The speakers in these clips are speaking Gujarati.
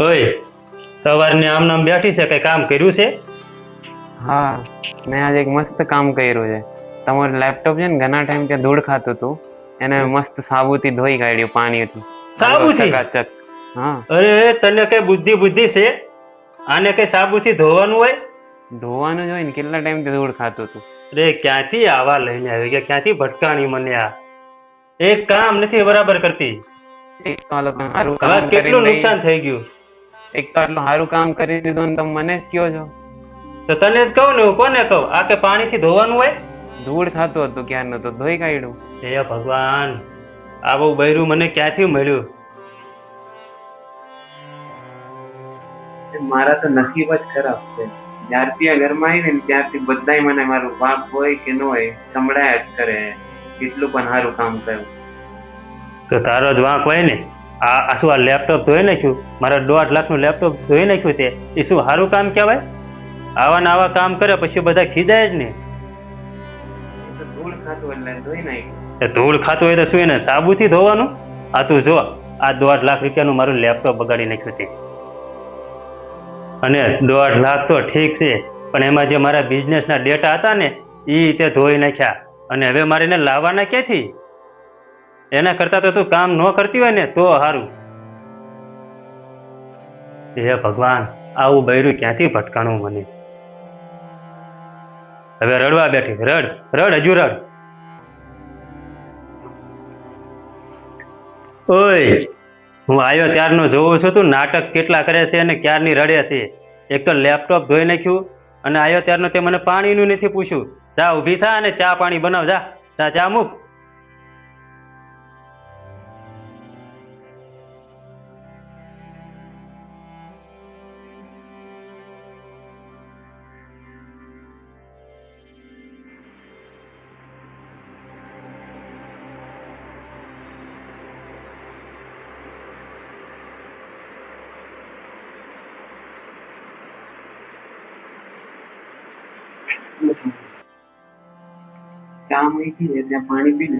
ઓય, સવારની આમ નામ બેઠી છે, કઈ કામ કર્યું છે? હા, મેં આજે એક મસ્ત કામ કર્યું છે. તમારું લેપટોપ છે ને ઘણા ટાઈમ કે ધૂળ ખાતું હતું, એને મસ્ત સાબુથી ધોઈ કાઢ્યું પાણીથી. સાબુથી? ચકાચક. હા. અરે તને કઈ બુદ્ધિ છે? આને કઈ સાબુથી ધોવાનું હોય? ધોવાનું જ હોય ને, કેટલા ટાઈમથી ધૂળ ખાતું હતું. રે ક્યાંથી આવા લઈને આવી ગયા? ક્યાંથી ભટકાણી મને આ? એક કામ નથી બરાબર કરતી. એક તો આટલું સારું હવે કામ કેટલું કરીને નુકસાન થઈ ગયું. એક તો આટલું સારું કામ કરી દીધું ને તમે મને જ કયો છો. તો તને જ કહું ને, હું કોને કહું? આ કે પાણીથી ધોવાનું હોય? ધૂળ ખાતું હતું ક્યારનું, તો ધોઈ કાઢ્યું. હે ભગવાન, આ બહુ બૈરું મને ક્યાંથી મળ્યું? મારા તો નસીબ જ ખરાબ છે. જ્યારથી આ ઘરમાં આવી ને ત્યારથી બધાય મને મારું બાપ હોય કે ન હોય સંભળાયા જ કરે. કેટલું પણ સારું કામ કર્યું. તો તારો જ વાંક હોય ને. આ શું આ લેપટોપ ધોઈ નાખ્યું? મારા 1.5 લાખનું લેપટોપ ધોઈ નાખ્યું તે એ શું સારું કામ કહેવાય? આવા ને આવા કામ કરે પછી બધા ખીજાય જ ને. ધૂળ ખાતું એટલે ધોઈ નાખ્યું. ધૂળ ખાતું હોય તો શું એને સાબુથી ધોવાનું? આ તું જો, આ 1.5 લાખ રૂપિયાનું મારું લેપટોપ બગાડી નાખ્યું તે. અને 1.5 લાખ તો ઠીક છે, પણ એમાં જે મારા બિઝનેસના ડેટા હતા ને એ તે ધોઈ નાખ્યા. અને હવે મારે એને લાવવાના ક્યાંથી? એના કરતાં તો તું કામ ન કરતી હોય ને તો સારું. હે ભગવાન, આવું બૈરું ક્યાંથી ભટકાણું મને? હવે રડવા બેઠી. રડ હજુ રડ. ઓય, હું આવ્યો ત્યારનો જોઉં છું તું નાટક કેટલા કરે છે અને ક્યારની રડે છે. એક તો લેપટોપ ધોઈ નાખ્યું અને આવ્યો ત્યારનો તે મને પાણીનું નથી પૂછ્યું. જા ઊભી થા અને ચા પાણી બનાવ. જા ચા મૂક. ચા મૂકી છે ત્યાં પાણી પી લે.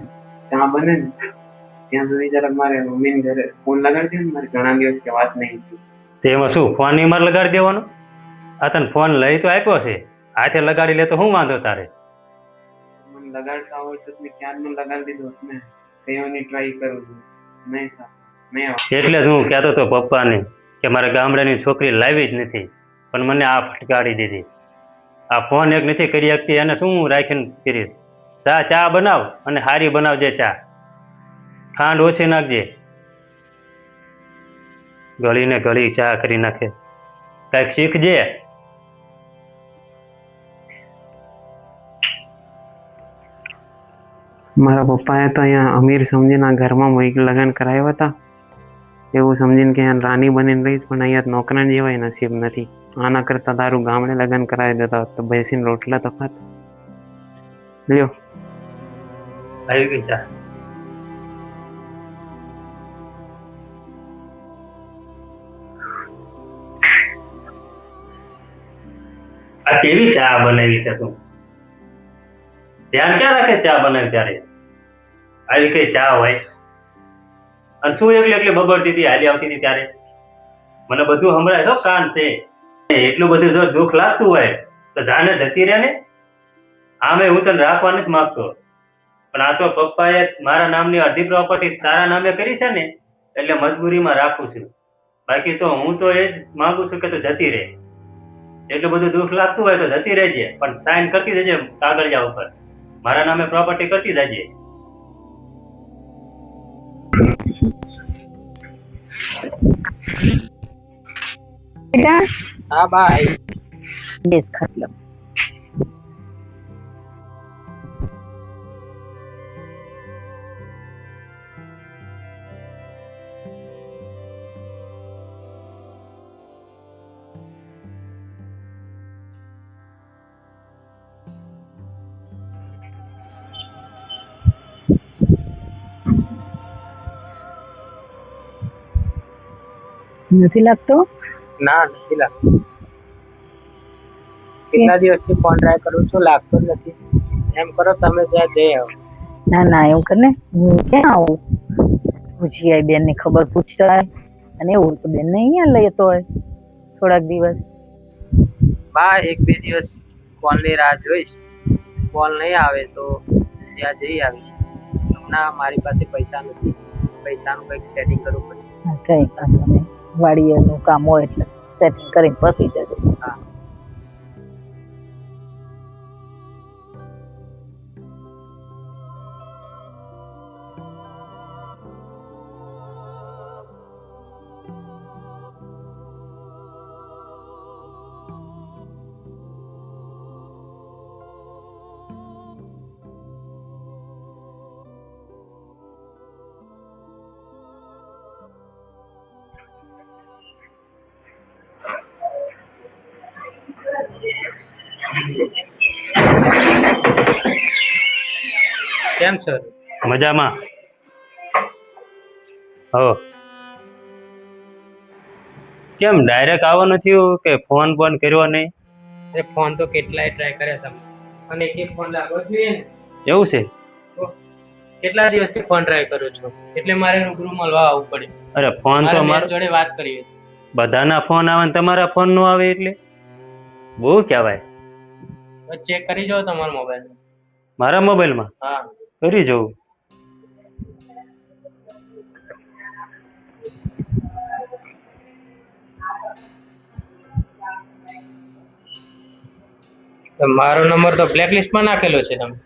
ચા બને ને ત્યાં સુધી જરાક મારે મમ્મીને ઘરે ફોન લગાડી દે ને, મારે ઘણા દિવસ કે વાત નહીં થઈ. તેમાં શું ફોન ની માર લગાડી દેવાનો? આ તને ફોન લઈ તો આપ્યો છે, હાથે લગાડી લે તો શું વાંધો તારે? મને લગાડતા આવડતું મેં ક્યારનું લગાડી દીધું હોત ને. કયોની ટ્રાય કરું છું. નહીં થાય. એટલે જ હું કહેતો હતો પપ્પાને કે મારે ગામડાની છોકરી લાવી જ નથી, પણ મને આ ફટકારી દીધી. આ ફોન એક નથી કરી શકતી એને શું હું રાખીને કરીશ? ચા બનાવ અને હારી બનાવજે ચા. ખાંડ ઓછી નાખજે. ગળીને ગળી ચા કરી નાખે. કાંઈક શીખજે. મારા પપ્પાએ તો અહીંયા અમીર સમજીને આ ઘરમાં લગ્ન કરાવ્યા હતા. એવું સમજીને કે અહીંયા રાની બનીને રહીશ, પણ અહીંયા નોકરાની જેવાય નસીબ નથી. આના કરતાં તારું ગામડે લગ્ન કરાવી દેતા તો બેસીને રોટલા તો ખાત. લ્યો, આવી ગઈ ચા. આ કેવી ચા બનાવી છે તું? ધ્યાન ક્યાં રાખે ચા બનાવી ત્યારે? આવી કઈ ચા હોય? અને શું એકલી બગડતી હતી, હાલી આવતી હતી ત્યારે? મને બધું સંભળાય છો, કાન છે. એટલું બધું જો દુઃખ લાગતું હોય તો જાને જતી રહે ને. આમે હું તને રાખવા નથી માંગતો, પણ આ તો પપ્પાએ મારા નામની અડધી પ્રોપર્ટી તારા નામે કરી છે ને, એટલે મજબૂરીમાં રાખું છું. બાકી તો હું તો એ જ માંગુ છું કે તું જતી રહે. એટલું બધું દુઃખ લાગતું હોય તો જતી રહેજે, પણ સાઈન કરતી જજે કાગળિયા ઉપર. મારા નામે પ્રોપર્ટી કરતી જજે. બેટા હા બાય. બેસ ખાટલો. નથી લાગતો? ના, નથી લાગતું. કેટલા દિવસથી ફોન ટ્રાય કરું છું, લાગતો જ નથી. એમ કરો તમે ત્યાં જઈ આવો. ના એવું કર ને, હું ક્યાં આવું? ભુજીયા બેન ની ખબર પૂછતા અને એવું તો બેન અહીંયા લેતો હોય થોડાક દિવસ. બા 1-2 દિવસ કોલની રાહ જોઈશ. કોલ નહીં આવે તો ત્યાં જઈ આવીશ. હમણાં મારી પાસે પૈસા નથી. પૈસાનું કંઈક સેટિંગ કરવું પડે. હા, કઈ વાંધો નહીં. વાડીનું કામ હોય એટલે સેટિંગ કરીને પછી જજો. હા. કેમ છો? મજામાં. હો કેમ ડાયરેક્ટ આવવાનું થયું કે ફોન કર્યો નહીં? એ ફોન તો કેટલાય ટ્રાય કર્યા તમે અને એક ફોન લાગવો જોઈએ ને. એવું છે? તો કેટલા દિવસથી ફોન ટ્રાય કરું છું એટલે મારે રૂબરૂ મળવા આવવું પડે. અરે ફોન તો મારા જોડે વાત કરીએ. બધાના ફોન આવે ને તમારા ફોન નો આવે એટલે બહુ કહેવાય. ચેક કરી જાઓ તમારા મોબાઈલ. મારા મોબાઈલમાં હા, કરી જોઉં. તો મારો નંબર તો બ્લેક લિસ્ટમાં નાખેલો છે તમે.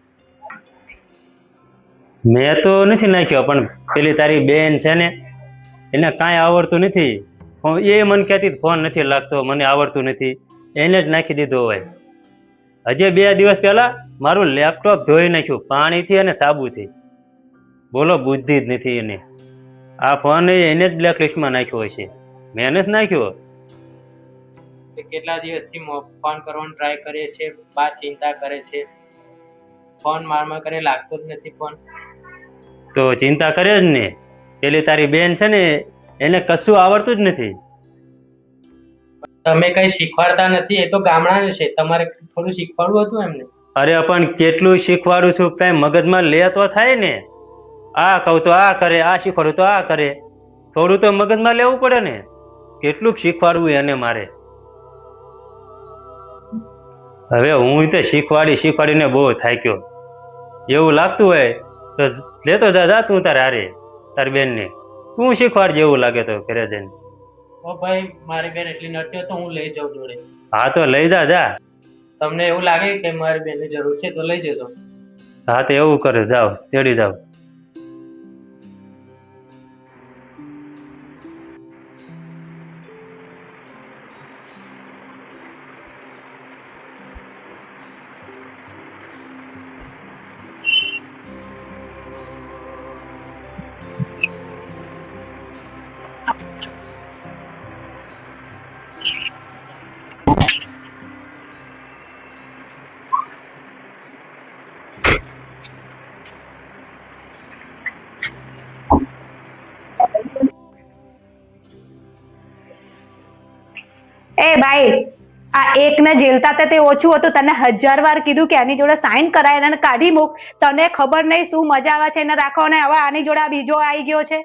મેં તો નથી નાખ્યો, પણ પેલી તારી બેન છે ને એને કાંઈ આવડતું નથી. એ મને કહેતી ફોન નથી લાગતો, મને આવડતું નથી, એને જ નાખી દીધો હોય. હજી 2 દિવસ પહેલા મારું લેપટોપ ધોઈ નાખ્યું પાણીથી અને સાબુથી. બોલો, બુદ્ધિ જ નથી એને. આ ફોન એને જ બ્લેક લિસ્ટમાં નાખ્યો હોય છે, મેં નથી નાખ્યો. કેટલા દિવસથી ફોન કરવાનો ટ્રાય કરીએ છીએ. બા ચિંતા કરે છે. ફોન મારમાં કરે લાગતો જ નથી ફોન. તો ચિંતા કરે જ ને. પેલી તારી બેન છે ને એને કશું આવડતું જ નથી. તમે કઈ શીખવાડતા નથી. એ તો ગામડાનું છે, તમારે થોડું શીખવાડવું હતું એમને. અરે પણ કેટલું શીખવાડું છું, કઈ મગજમાં લે તો થાય ને. આ કહું તો આ કરે, આ શીખવાડું તો આ કરે. થોડું તો મગજમાં લેવું પડે ને. કેટલું શીખવાડવું એને મારે. હવે હું તો શીખવાડીને બહુ થાક્યો. એવું લાગતું હોય તો લેતો જા તું તારે હારે તારી બેનને. તું શીખવાડ જેવું લાગે તો ઘરે જઈને. ઓ ભાઈ, મારી બેન એટલી નડતી હોય તો હું લઈ જાઉં જોડે. હા તો લઈ જા. તમને એવું લાગે કે મારી બેનની જરૂર છે તો લઈ જજો. હા તો એવું કરે, જાઓ તેડી જાઓ. એ ભાઈ, આ એકને જેલતા તે ઓછું હતું. તને 1000 વાર કીધું કે આની જોડે સાઈન કરાય અને કાઢી મૂક. તને ખબર નહીં શું મજા આવે છે એને રાખો, ને હવે આની જોડે આ બીજો આવી ગયો છે.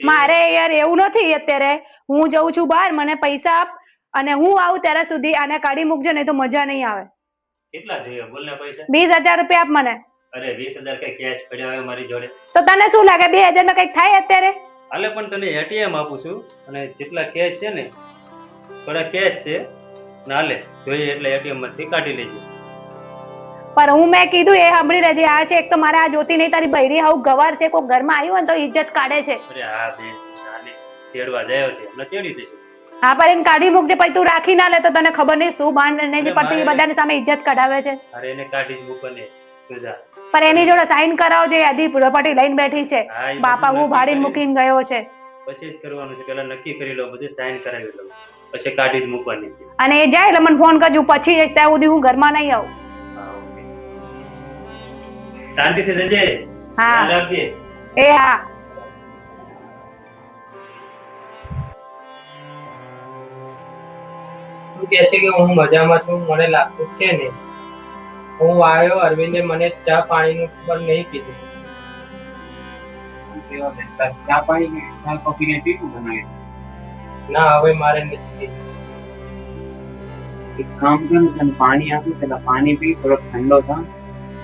મારે યાર એવું નથી. અત્યારે હું જઉં છું બહાર, મને પૈસા આપ અને હું આવું ત્યારે સુધી આને કાઢી મૂકજો, નહીં તો મજા નહીં આવે. કેટલા જોઈએ બોલ ને પૈસા? 20,000 રૂપિયા આપ મને. અરે 20,000 કઈ કેશ પડ્યા હોય મારી જોડે? તો તને શું લાગે 2000 માં કઈક થાય અત્યારે? હાલે પણ તને એટીએમ આપું છું અને જેટલા કેશ છે ને થોડા કેશ છે ને, હાલે જોઈએ એટલે એટીએમ માંથી કાઢી લેજે. પણ હું મેં કીધું એ સાંભળી રહેજે. આ છે એક તો મારે આ જોતી નહીં તારી બૈરી આવું ગવાર છે. કોઈ ઘરમાં આવ્યું હોય ને તો ઇજ્જત કાઢે છે. અરે હા બેન, હાલે તેડવા જાય છે એટલે તેડી દેજો. હા, પણ એને કાઢી મૂકજે. પછી તું રાખી ના લે તો તને ખબર નહીં શું બાંધ નહીં પડતી. બધાની સામે ઇજ્જત કઢાવે છે. અરે એને કાઢી જ મૂકને તું જા. પણ એની જોડે સાઈન કરાવજે. આધી પ્રોપર્ટી લઈને બેઠી છે. હા, એ બધું બાપા હું નક્કી ભાડીને મૂકીને ગયો છે. પછી જ કરવાનું છે. પેલા નક્કી કરી લો, બધું સાઈન કરાવી લો, પછી કાઢી જ મૂકવાની છે. અને એ જાય એટલે મને ફોન કરજો. પછી જઈશ ત્યાં સુધી હું ઘરમાં નહીં આવું. હા, ઓકે. શાંતિથી જજે. હા. ધ્યાન રાખજે. એ હા. તું કહે છે કે હું મજામાં છું, મને લાગતું જ છે ને. હું આવ્યો, અરવિંદે મને ચા પાણીનું પણ નહીં કીધું. ચા પાણી ચા કોફી ને પીવું બનાવે. ના હવે મારે નથી. એક કામ કર ને, તને પાણી આપું, પેલા પાણી પી, થોડો ઠંડો થા,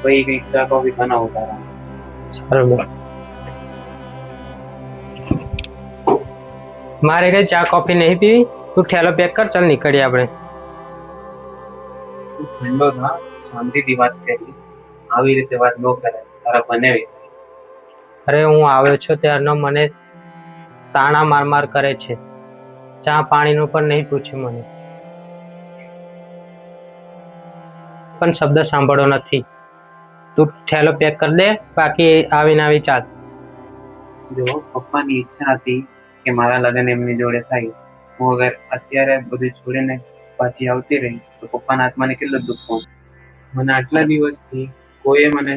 પછી કંઈક ચા કોફી બનાવું તારા. સારું બેન. મારે કઈ ચા કોફી નહીં પીવી. તું ઠેલો પેક કર, ચાલ નીકળીએ આપણે. તું ઠંડો થા, શાંતિથી વાત કરી. આવી રીતે વાત ન કરાય, તારા બનાવી. અરે હું આવ્યો છું ત્યારનો મને તાણા માર કરે છે. ચા પાણીનું પણ નહીં પૂછ્યું મને, પણ શબ્દ સાંભળો નથી. તું ઠેલો પેક કરી દે, બાકી આવીને આવી ચાલ. જો પપ્પાની ઈચ્છા હતી કે મારા લગ્ન એમની જોડે થાય, હું અગર અત્યારે બધું છોડીને પાછી આવતી રહી તો પપ્પાના આત્માને કેટલું દુઃખ પહોંચે. મને આટલા દિવસથી કોઈએ મને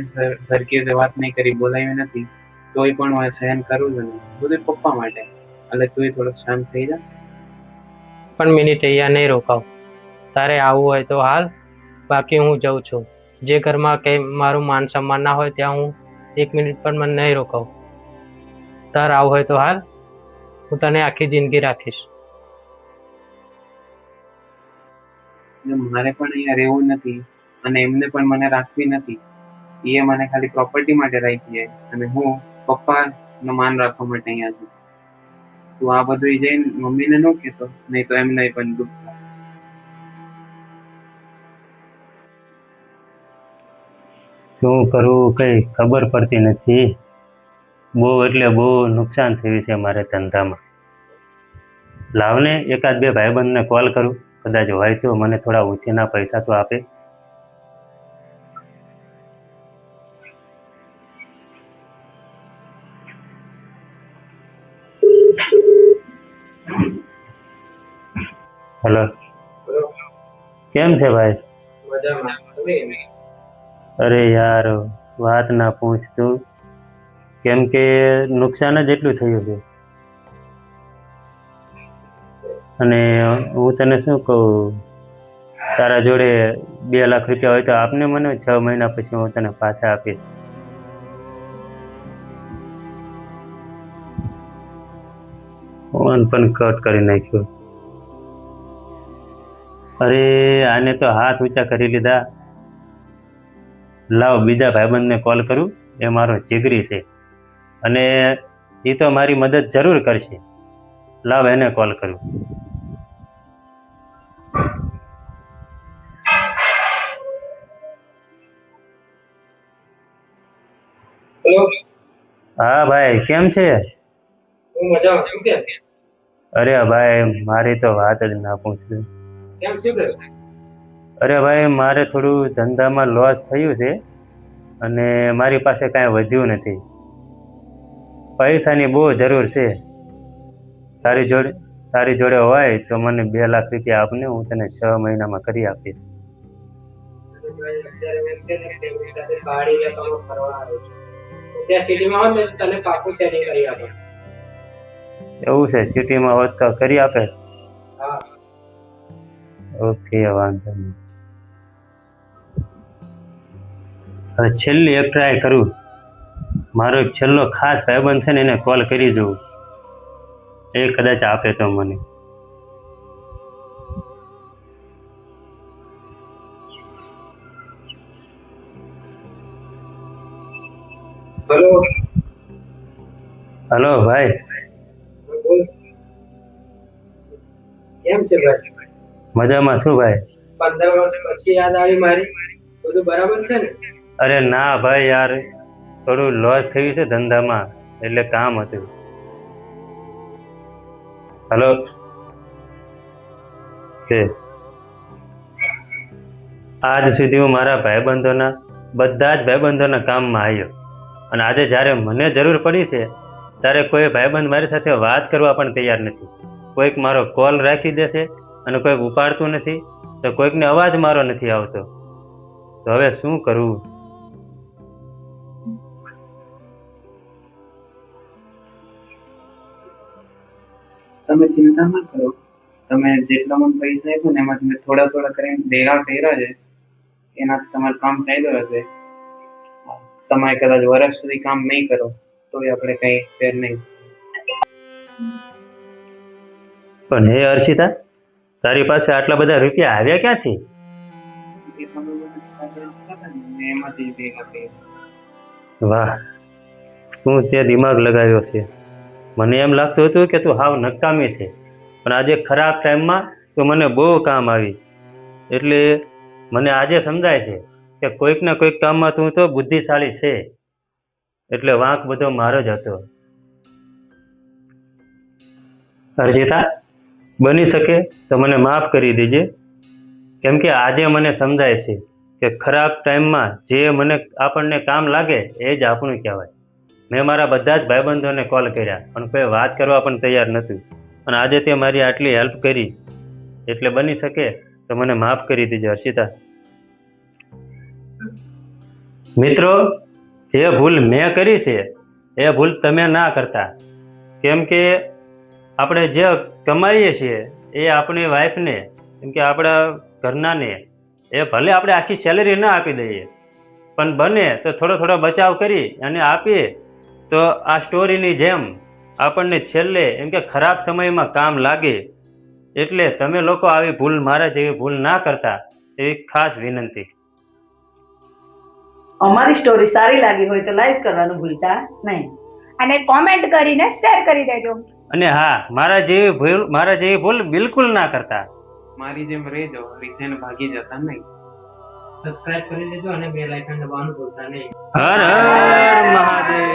સરખી રીતે વાત નહીં કરી, બોલાવી નથી, તોય પણ મારે સહન કરવું જ નહીં, બધું પપ્પા માટે. એટલે તું થોડોક શાંત થઈ જા. પણ મિનિટ અહીંયા નહીં રોકાવ. તારે આવવું હોય તો હાલ, બાકી હું જઉં છું. જે ઘરમાં કંઈ મારું માન સન્માન ના હોય ત્યાં હું એક મિનિટ પણ મને નહીં રોકાવ. તારે આવવું હોય તો હાલ, હું તને આખી જિંદગી રાખીશ. મારે પણ અહીંયા રહેવું નથી અને એમને પણ મને રાખવી નથી. એ મને ખાલી પ્રોપર્ટી માટે રાખી છે અને હું પપ્પાનું માન રાખવા માટે અહીંયા છું. તું આ બધું જઈને મમ્મીને ન કહેતો, નહીં તો એમને પણ દુઃખ થાય. શું કરવું કઈ ખબર પડતી નથી. બહુ એટલે બહુ નુકસાન થયું છે મારે ધંધામાં. લાવને એકાદ બે ભાઈબંધને કોલ કરું, કદાચ હોય તો મને થોડા ઓછીના પૈસા તો આપે. હેલો, કેમ છે ભાઈ? અરે યાર વાત ના પૂછ તું, કેમ કે નુકસાન જ એટલું થયું છે. અને હું તને શું કહું, તારા જોડે 2 લાખ રૂપિયા હોય તો આપને મને, 6 મહિના પછી હું તને પાછા આપીશ. ફોન પણ કટ કરી નાખ્યો. અરે આને તો હાથ ઊંચા કરી લીધા. લાવ બીજા ભાઈબંધને કોલ કરું, એ મારો જીગરી છે અને એ તો મારી મદદ જરૂર કરશે. લાવ એને કોલ કરું. હેલો. હા ભાઈ, કેમ છે? હું મજામાં છું. કેમ? અરે ભાઈ મારી તો વાત જ ના પૂછ્યું. કેમ શું કર્યું? અરે ભાઈ મારે થોડું ધંધામાં લોસ થયું છે અને મારી પાસે કાંઈ વધ્યું નથી. પૈસાની બહુ જરૂર છે. તારી જોડે હોય તો મને 2 લાખ રૂપિયા આપને, હું તને 6 મહિનામાં કરી આપીશ. તને પાકું સેટિંગ કરી આપો. એવું છે? સિટીમાં હોત તો કરી આપે? હા. ઓકે, વાંધો નહીં. હવે છેલ્લી એક ટ્રાય કરું. મારો એક છેલ્લો ખાસ ભાઈબંધ છે ને, એને કોલ કરી જોઉં, એ કદાચ આપે તો મને. હેલો. હલો ભાઈ. કેમ છે ભાઈ? મજામાં છું ભાઈ. 15 વર્ષ પછી યાદ આવી મારી. બધું બરાબર છે ને? અરે ના ભાઈ યાર, થોડું લોસ થયું છે ધંધામાં, એટલે કામ હતું. હલો કે આજ સુધી હું મારા ભાઈબંધોના બધા જ ભાઈબંધોના કામમાં આવ્યો અને આજે જ્યારે મને જરૂર પડી છે ત્યારે કોઈ ભાઈબંધ મારી સાથે વાત કરવા પણ તૈયાર નથી. કોઈક મારો કોલ રાખી દેશે અને કોઈક ઉપાડતું નથી, તો કોઈકને અવાજ મારો નથી આવતો. તો હવે શું કરવું? તમે ચિંતા ના કરો. તમે જેટલા મને પૈસા આપ્યો ને એમાં તમે થોડા કરીને ભેગા કર્યા છે, એનાથી તમારું કામ ચાલ્યું હશે. તમે કદાચ વર્ષ સુધી કામ નહીં કરો તોય આપણે કંઈ ફેર નહીં. પણ હે હર્ષિતા, તારી પાસે આટલા બધા રૂપિયા આવ્યા ક્યાંથી? એમાંથી ભેગા કર્યા. વાહ, શું તે દિમાગ લગાવ્યો છે. મને એમ લાગતું હતું કે તું હાવ નકામી છે, પણ આજે ખરાબ ટાઈમમાં તું મને બહુ કામ આવી. એટલે મને આજે સમજાય છે કે કોઈક ને કોઈક કામમાં તું તો બુદ્ધિશાળી છે. એટલે વાંક બધો મારો જ હતો. હર્ષિતા, બની શકે તો મને માફ કરી દેજે, કેમ કે આજે મને સમજાય છે કે ખરાબ ટાઈમમાં જે આપણને કામ લાગે એ જ આપણું કહેવાય. મેં મારા બધા જ ભાઈબંધોને કોલ કર્યા, પણ કોઈ વાત કરવા પણ તૈયાર નહોતું. અને આજે તે મારી આટલી હેલ્પ કરી, એટલે બની શકે તો મને માફ કરી દેજો હર્ષિતા. મિત્રો, જે ભૂલ મેં કરી છે એ ભૂલ તમે ના કરતા, કેમ કે આપણે જે કમાઈએ છીએ એ આપણી વાઈફને, કેમ કે આપણા ઘરનાને, એ ભલે આપણે આખી સેલેરી ના આપી દઈએ, પણ બને તો થોડો થોડો બચાવ કરી અને આપીએ તો આ સ્ટોરીની જેમ આપણને છેલ્લે એમ કે ખરાબ સમયમાં કામ લાગે. એટલે તમે લોકો આવી ભૂલ, મારા જેવી ભૂલ ના કરતા એવી ખાસ વિનંતી. અમારી સ્ટોરી સારી લાગી હોય તો લાઈક કરવાનું ભૂલતા નહીં. અને કોમેન્ટ કરીને શેર કરી દેજો. અને હા, મારા જેવી ભૂલ બિલકુલ ના કરતા. મારી જેમ રહેજો, રિક્ષાને ભાગી જતા નહીં. સબસ્ક્રાઇબ કરી લેજો અને બેલ આઇકન દબાવવાનું ભૂલતા નહીં. હર હર મહાદેવ.